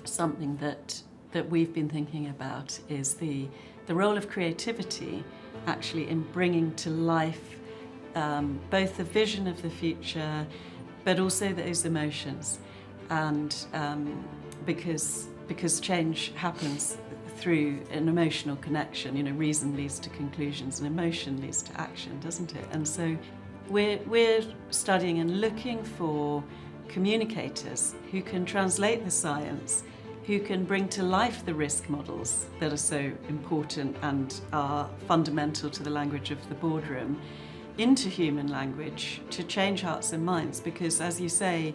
something that we've been thinking about is the role of creativity actually in bringing to life both the vision of the future, but also those emotions. And because change happens through an emotional connection, reason leads to conclusions and emotion leads to action, doesn't it? And so we're studying and looking for communicators who can translate the science, who can bring to life the risk models that are so important and are fundamental to the language of the boardroom into human language to change hearts and minds. Because, as you say,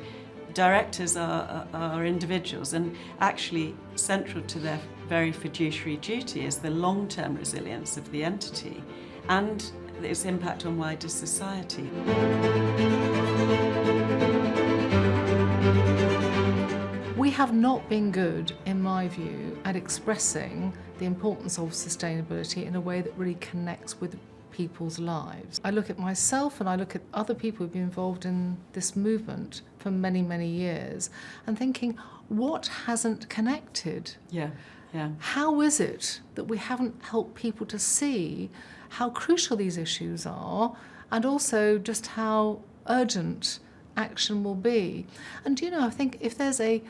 directors are individuals, and actually central to their very fiduciary duty is the long-term resilience of the entity and its impact on wider society. We have not been good, in my view, at expressing the importance of sustainability in a way that really connects with people's lives. I look at myself and I look at other people who've been involved in this movement for many, many years and thinking, what hasn't connected? Yeah. How is it that we haven't helped people to see how crucial these issues are and also just how urgent action will be? And I think if there's a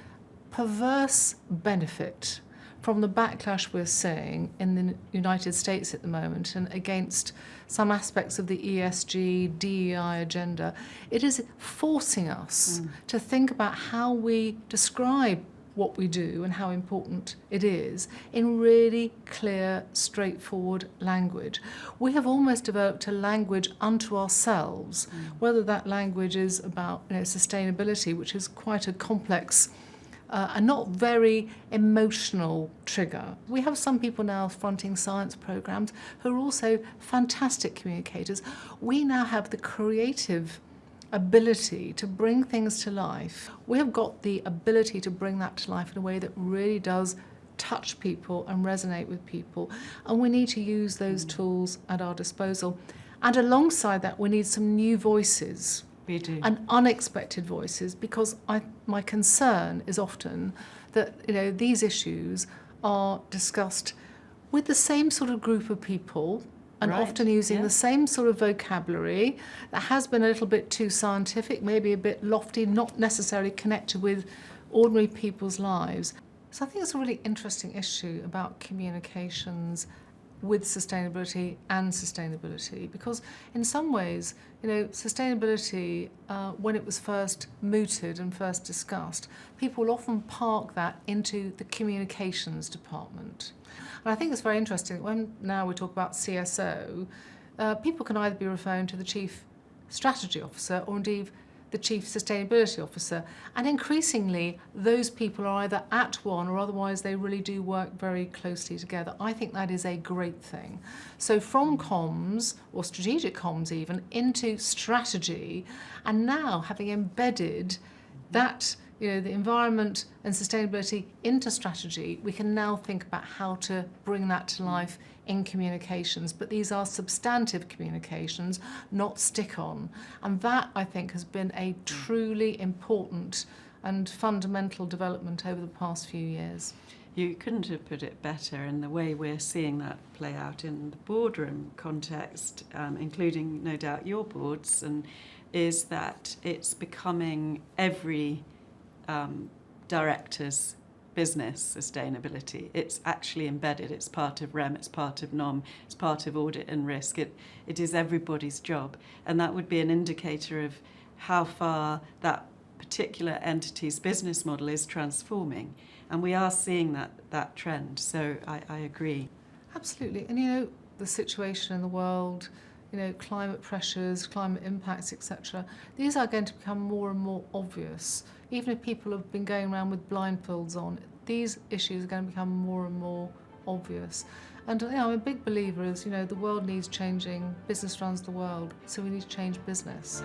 perverse benefit from the backlash we're seeing in the United States at the moment and against some aspects of the ESG, DEI agenda, it is forcing us to think about how we describe what we do and how important it is in really clear, straightforward language. We have almost developed a language unto ourselves, whether that language is about sustainability, which is quite a complex and not very emotional trigger. We have some people now fronting science programs who are also fantastic communicators. We now have the creative ability to bring things to life. We have got the ability to bring that to life in a way that really does touch people and resonate with people. And we need to use those tools at our disposal. And alongside that, we need some new voices. We do. And unexpected voices, because my concern is often that these issues are discussed with the same sort of group of people and often using the same sort of vocabulary that has been a little bit too scientific, maybe a bit lofty, not necessarily connected with ordinary people's lives. So I think it's a really interesting issue about communications with sustainability, because in some ways, sustainability, when it was first mooted and first discussed, people often park that into the communications department. And I think it's very interesting when now we talk about CSO, people can either be referring to the Chief Strategy Officer or indeed the Chief Sustainability Officer. And increasingly, those people are either at one or otherwise they really do work very closely together. I think that is a great thing. So from comms, or strategic comms even, into strategy, and now having embedded that the environment and sustainability into strategy, we can now think about how to bring that to life in communications. But these are substantive communications, not stick-on. And that, I think, has been a truly important and fundamental development over the past few years. You couldn't have put it better, in the way we're seeing that play out in the boardroom context, including, no doubt, your boards, and is that it's becoming every director's business sustainability. It's actually embedded. It's part of REM, it's part of NOM, it's part of audit and risk. It is everybody's job. And that would be an indicator of how far that particular entity's business model is transforming. And we are seeing that trend. So I agree. Absolutely. And the situation in the world, climate pressures, climate impacts, etc. These are going to become more and more obvious. Even if people have been going around with blindfolds on, these issues are going to become more and more obvious. And I'm a big believer is, the world needs changing, business runs the world, so we need to change business.